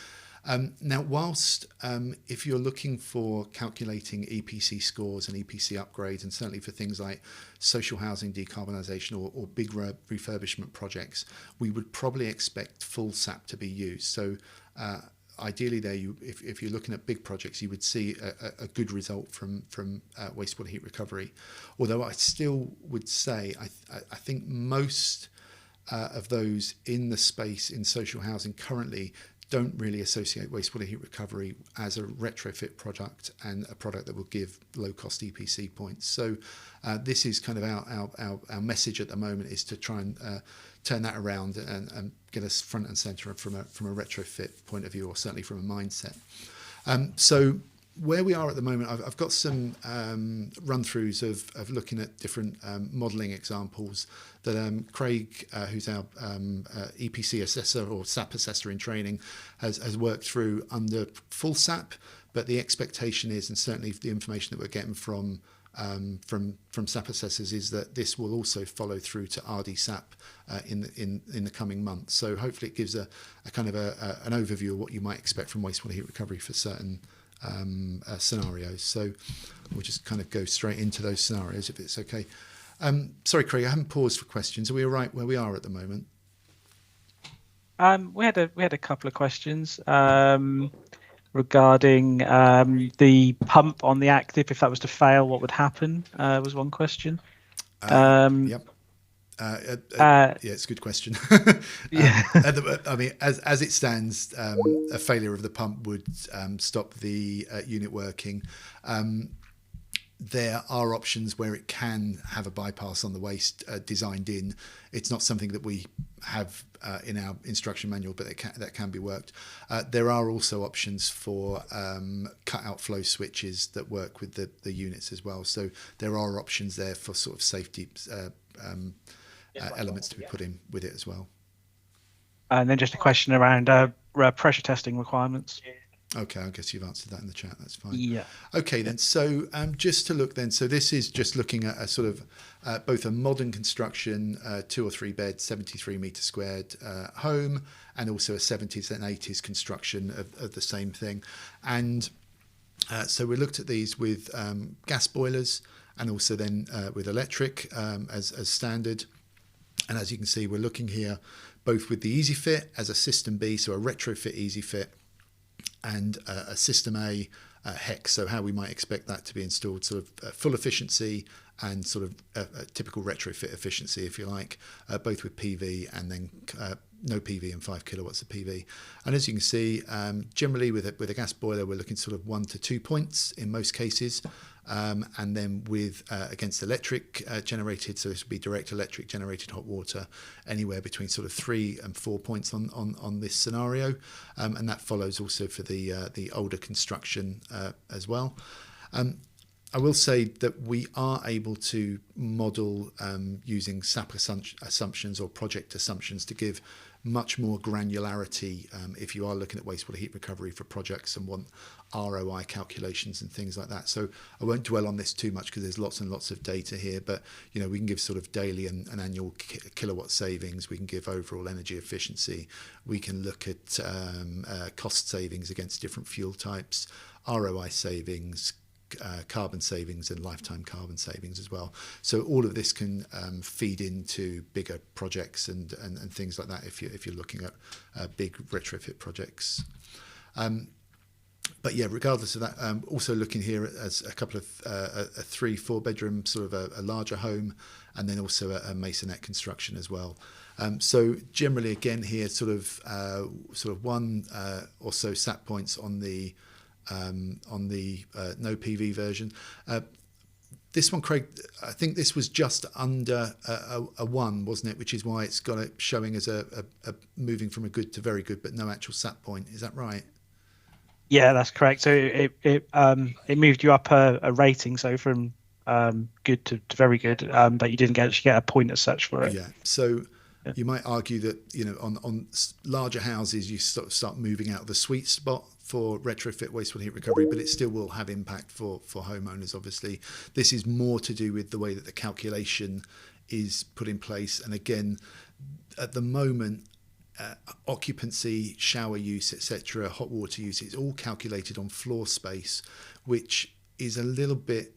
Speaker 1: now, whilst if you're looking for calculating EPC scores and EPC upgrades, and certainly for things like social housing decarbonisation or big refurbishment projects, we would probably expect full SAP to be used. So ideally there, if you're looking at big projects, you would see a good result from wastewater heat recovery. Although I still would say I think most of those in the space in social housing currently don't really associate wastewater heat recovery as a retrofit product and a product that will give low-cost EPC points. So this is kind of our message at the moment, is to try and turn that around and get us front and centre from a retrofit point of view, or certainly from a mindset. So where we are at the moment, I've got some run-throughs of looking at different modelling examples that Craig, who's our EPC assessor or SAP assessor in training, has worked through under full SAP. But the expectation is, and certainly the information that we're getting from SAP assessors, is that this will also follow through to RDSAP in the coming months. So hopefully it gives a kind of an overview of what you might expect from wastewater heat recovery for certain scenarios. So we'll just kind of go straight into those scenarios if it's okay. Sorry, Craig, I haven't paused for questions. Are we all right where we are at the moment?
Speaker 2: We had a couple of questions regarding the pump on the active. If that was to fail, what would happen? Was one question.
Speaker 1: Yep. Yeah, it's a good question. I mean, as it stands, a failure of the pump would stop the unit working. There are options where it can have a bypass on the waste designed in. It's not something that we have in our instruction manual, but that can be worked. There are also options for cut-out flow switches that work with the units as well. So there are options there for sort of safety elements to be put in with it as well.
Speaker 2: And then just a question around pressure testing requirements.
Speaker 1: Okay, I guess you've answered that in the chat. That's fine.
Speaker 2: Yeah.
Speaker 1: Okay, then. So just to look then, so this is just looking at a sort of both a modern construction, 2 or 3 bed, 73 metre squared home, and also a 70s and 80s construction of the same thing. And so we looked at these with gas boilers and also then with electric as standard. And as you can see, we're looking here both with the EasyFit as a System B, so a retrofit EasyFit, and a System A HEX, so how we might expect that to be installed, sort of full efficiency and sort of a typical retrofit efficiency, if you like, both with PV and then no PV and 5 kilowatts of PV. And as you can see, generally with a gas boiler, we're looking sort of 1 to 2 points in most cases. And then with against electric generated, so this would be direct electric generated hot water, anywhere between sort of 3 and 4 points on this scenario, and that follows also for the older construction as well. I will say that we are able to model using SAP assumptions or project assumptions to give much more granularity if you are looking at wastewater heat recovery for projects and want ROI calculations and things like that. So I won't dwell on this too much because there's lots and lots of data here, but you know, we can give sort of daily and annual kilowatt savings. We can give overall energy efficiency. We can look at cost savings against different fuel types, ROI savings, carbon savings and lifetime carbon savings as well. So all of this can feed into bigger projects and things like that if you're looking at big retrofit projects. But yeah, regardless of that, also looking here as a couple of a 3-4 bedroom sort of a larger home, and then also a masonette construction as well. So generally, again here, sort of 1 or so SAP points on the no PV version. This one, Craig, I think this was just under a 1, wasn't it? Which is why it's got it showing as a moving from a good to very good, but no actual SAP point. Is that right?
Speaker 2: Yeah, that's correct. So it moved you up a rating, so from good to very good, but you didn't actually get a point as such for it.
Speaker 1: Yeah. So You might argue that, you know, on larger houses, you start moving out of the sweet spot for retrofit wastewater heat recovery, but it still will have impact for homeowners, obviously. This is more to do with the way that the calculation is put in place. And again, at the moment, occupancy, shower use, etc., hot water use, it's all calculated on floor space, which is a little bit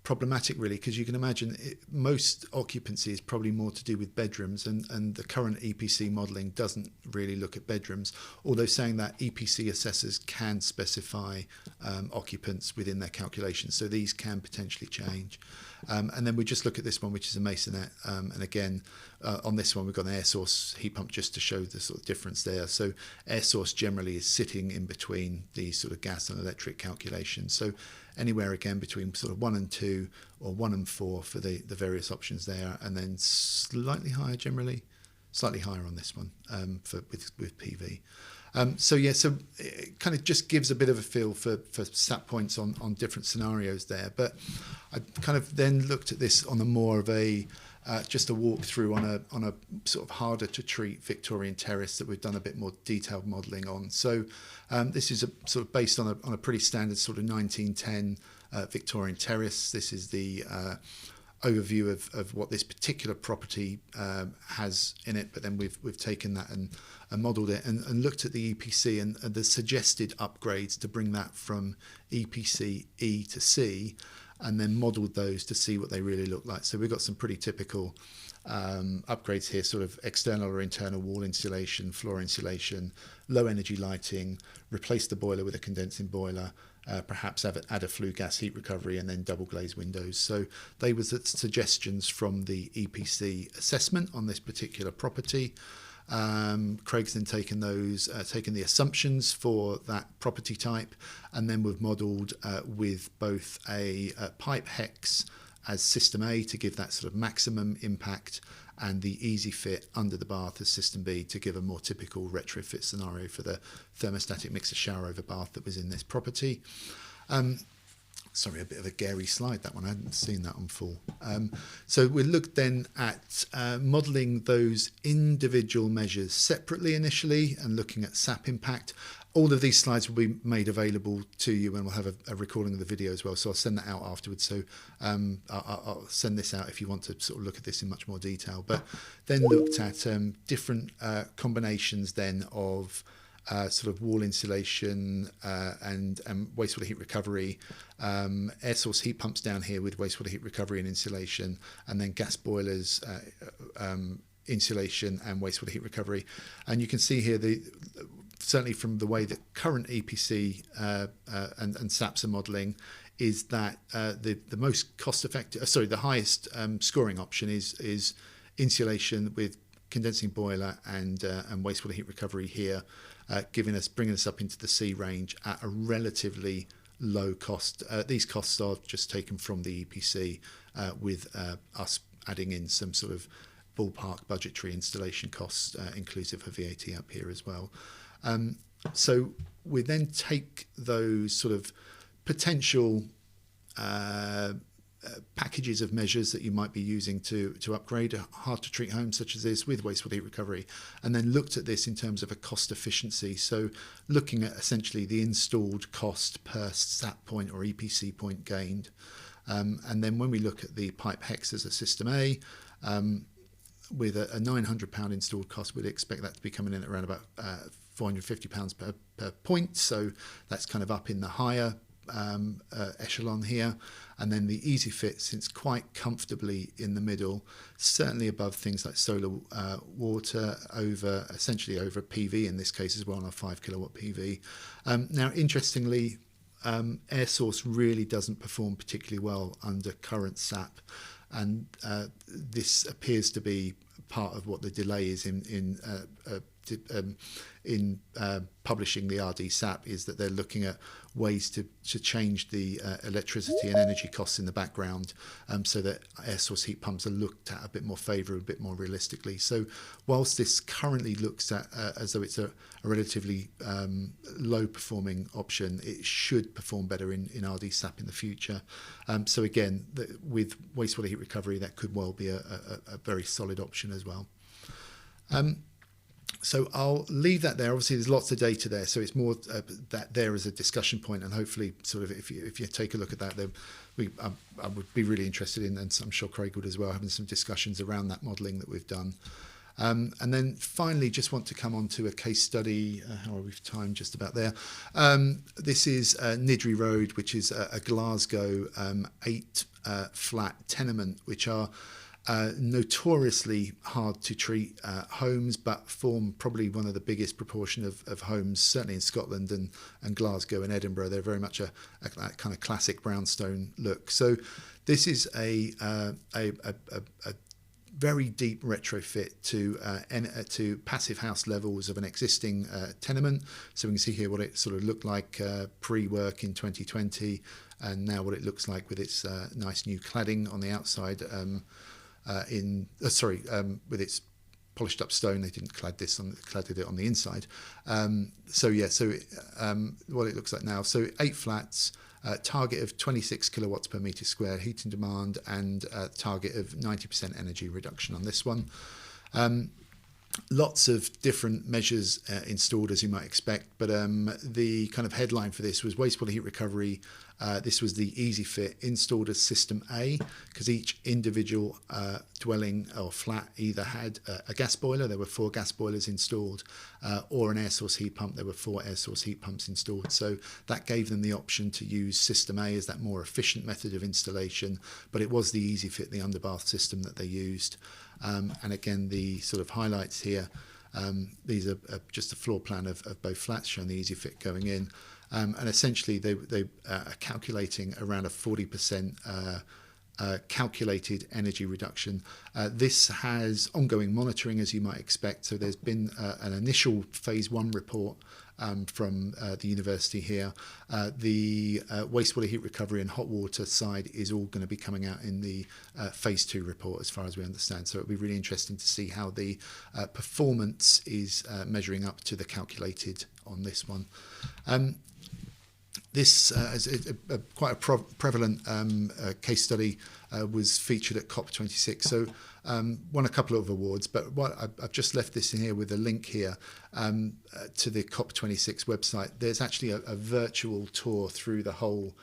Speaker 1: problematic, really, because you can imagine most occupancy is probably more to do with bedrooms, and the current EPC modelling doesn't really look at bedrooms, although saying that EPC assessors can specify occupants within their calculations, so these can potentially change. And then we just look at this one, which is a masonette, and again, on this one we've got an air source heat pump just to show the sort of difference there. So air source generally is sitting in between these sort of gas and electric calculations, so anywhere again between sort of 1 and 2 or 1 and 4 for the various options there, and then slightly higher generally, slightly higher on this one with PV. So it kind of just gives a bit of a feel for sat points on different scenarios there. But I kind of then looked at this on a more of a just a walkthrough on a sort of harder to treat Victorian terrace that we've done a bit more detailed modelling on. So this is sort of based on a pretty standard sort of 1910 Victorian terrace. This is the overview of what this particular property has in it, but then we've taken that and modelled it and looked at the EPC and the suggested upgrades to bring that from EPC E to C, and then modelled those to see what they really look like. So we've got some pretty typical upgrades here, sort of external or internal wall insulation, floor insulation, low energy lighting, replace the boiler with a condensing boiler, perhaps add a flue gas heat recovery, and then double glazed windows. So they were the suggestions from the EPC assessment on this particular property. Craig's then taken the assumptions for that property type, and then we've modelled with both a pipe hex as system A to give that sort of maximum impact, and the easy fit under the bath as system B to give a more typical retrofit scenario for the thermostatic mixer shower over bath that was in this property. Sorry, a bit of a Gary slide, that one. I hadn't seen that on full. So we looked then at modelling those individual measures separately initially and looking at SAP impact. All of these slides will be made available to you, and we'll have a recording of the video as well. So I'll send that out afterwards. So I'll send this out if you want to sort of look at this in much more detail. But then looked at different combinations then of sort of wall insulation and wastewater heat recovery, air source heat pumps down here with wastewater heat recovery and insulation, and then gas boilers, insulation and wastewater heat recovery. And you can see here certainly from the way that current EPC and SAPs are modelling, is that the most cost effective, the highest scoring option is insulation with condensing boiler and wastewater heat recovery here, bringing us up into the C range at a relatively low cost. These costs are just taken from the EPC with us adding in some sort of ballpark budgetary installation costs inclusive of VAT up here as well. So we then take those sort of potential packages of measures that you might be using to upgrade a hard to treat home such as this with wastewater heat recovery, and then looked at this in terms of a cost efficiency. So looking at essentially the installed cost per SAP point or EPC point gained. And then when we look at the pipe hex as a system A, with a £900 installed cost, we'd expect that to be coming in at around about £450 per point. So that's kind of up in the higher echelon here. And then the easy fit sits quite comfortably in the middle, certainly above things like solar water, essentially over PV in this case as well, on a 5 kilowatt PV. Now, interestingly, air source really doesn't perform particularly well under current SAP, and this appears to be part of what the delay is in in publishing the RDSAP is that they're looking at ways to change the electricity and energy costs in the background, so that air source heat pumps are looked at a bit more favourably, a bit more realistically. So whilst this currently looks at as though it's a relatively low performing option, it should perform better in RDSAP in the future. So again, with wastewater heat recovery, that could well be a very solid option as well. So I'll leave that there. Obviously, there's lots of data there, so it's more that there as a discussion point, and hopefully, sort of, if you take a look at that, I would be really interested in, and I'm sure Craig would as well, having some discussions around that modelling that we've done. And then finally, just want to come on to a case study. How are we for time? Just about there. This is Nidri Road, which is a Glasgow 8-flat tenement, which are notoriously hard to treat homes, but form probably one of the biggest proportion of homes, certainly in Scotland and Glasgow and Edinburgh. They're very much a kind of classic brownstone look. So this is a very deep retrofit to passive house levels of an existing tenement. So we can see here what it sort of looked like pre-work in 2020, and now what it looks like with its nice new cladding on the outside. With its polished up stone. They didn't cladded it on the inside. What it looks like now. So 8 flats, target of 26 kilowatts per metre square heating demand, and target of 90% energy reduction on this one. Lots of different measures installed, as you might expect, but the kind of headline for this was wastewater heat recovery. This was the Easy Fit installed as System A, because each individual dwelling or flat either had a gas boiler. There were 4 gas boilers installed, or an air source heat pump. There were 4 air source heat pumps installed. So that gave them the option to use System A as that more efficient method of installation, but it was the Easy Fit, the underbath system, that they used. And again, the sort of highlights here, these are just a floor plan of both flats showing the Easy Fit going in. And essentially, they are calculating around a 40% calculated energy reduction. This has ongoing monitoring, as you might expect. So there's been an initial phase 1 report from the university here. The wastewater heat recovery and hot water side is all going to be coming out in the phase 2 report, as far as we understand. So it'll be really interesting to see how the performance is measuring up to the calculated on this one. This is quite a prevalent case study, was featured at COP26. So won a couple of awards, but what I've just left this in here with a link here to the COP26 website. There's actually a virtual tour through the whole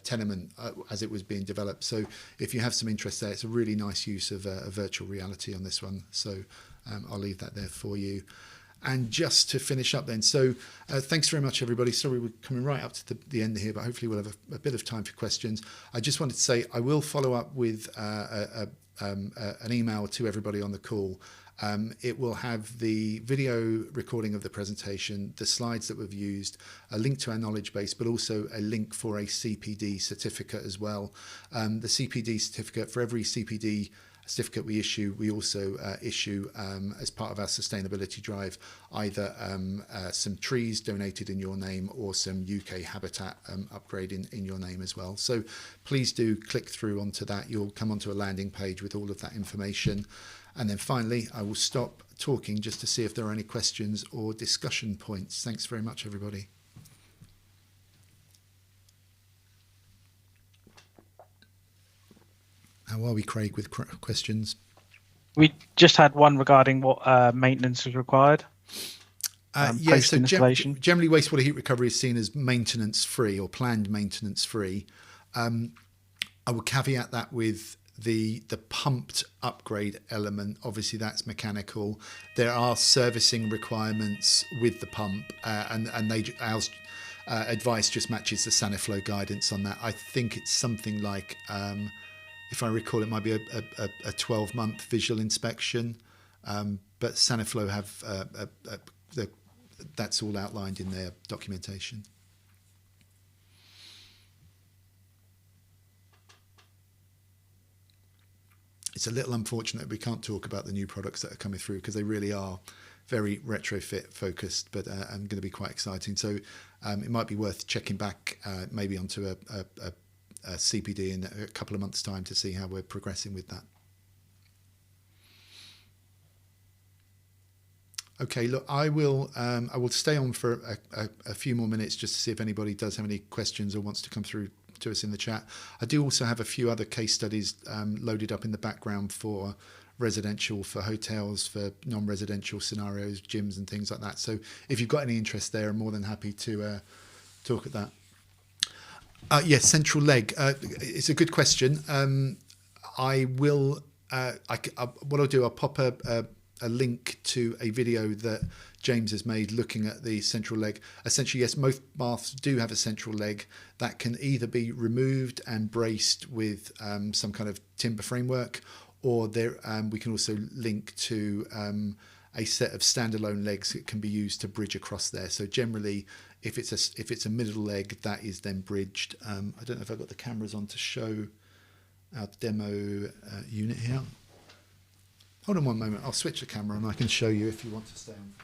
Speaker 1: tenement as it was being developed. So if you have some interest there, it's a really nice use of virtual reality on this one. So I'll leave that there for you. And just to finish up then, so thanks very much, everybody. Sorry, we're coming right up to the end here, but hopefully we'll have a bit of time for questions. I just wanted to say I will follow up with an email to everybody on the call. It will have the video recording of the presentation, the slides that we've used, a link to our knowledge base, but also a link for a CPD certificate as well. The CPD certificate, for every CPD certificate we issue, we also issue as part of our sustainability drive either some trees donated in your name or some UK habitat upgrade in your name as well. So please do click through onto that. You'll come onto a landing page with all of that information. And then finally, I will stop talking just to see if there are any questions or discussion points. Thanks very much, everybody. How are we, Craig, with questions?
Speaker 2: We just had one regarding what maintenance is required.
Speaker 1: Yes, so generally wastewater heat recovery is seen as maintenance free or planned maintenance free. I would caveat that with the pumped upgrade element. Obviously that's mechanical. There are servicing requirements with the pump, and our advice just matches the Saniflo guidance on that. I think it's something like, if I recall, it might be a 12-month visual inspection, but Saniflo have that's all outlined in their documentation. It's a little unfortunate we can't talk about the new products that are coming through, because they really are very retrofit focused, but going to be quite exciting. So it might be worth checking back maybe onto a CPD in a couple of months' time to see how we're progressing with that. Okay, look, I will stay on for a few more minutes just to see if anybody does have any questions or wants to come through to us in the chat. I do also have a few other case studies loaded up in the background for residential, for hotels, for non-residential scenarios, gyms and things like that. So if you've got any interest there, I'm more than happy to talk at that. Yes, central leg. It's a good question. I will. What I'll do, I'll pop a link to a video that James has made looking at the central leg. Essentially, yes, most baths do have a central leg that can either be removed and braced with some kind of timber framework, or there we can also link to a set of standalone legs that can be used to bridge across there. So generally, if it's a middle leg, that is then bridged. I don't know if I've got the cameras on to show our demo unit here. Hold on one moment, I'll switch the camera and I can show you if you want to stay on.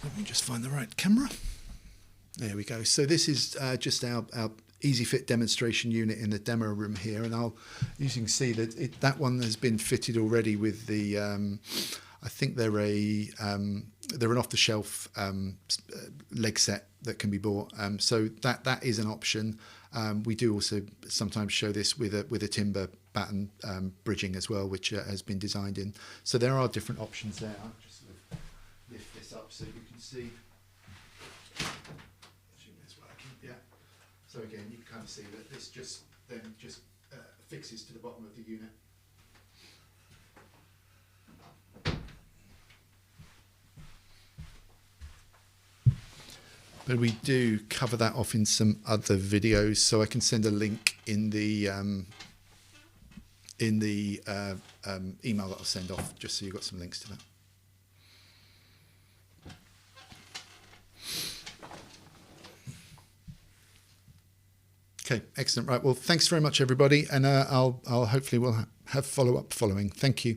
Speaker 1: Let me just find the right camera. There we go. So this is just our EasyFit demonstration unit in the demo room here, and you can see that that one has been fitted already with the I think they're an off-the-shelf leg set that can be bought, so that is an option. We do also sometimes show this with a timber batten bridging as well, which has been designed in. So there are different options there. I'll just sort of lift this up so you can see. So again, you can kind of see that this just fixes to the bottom of the unit. But we do cover that off in some other videos, so I can send a link in the email that I'll send off, just so you've got some links to that. Okay, excellent. Right, well, thanks very much, everybody, and I'll hopefully we'll have follow-up following. Thank you.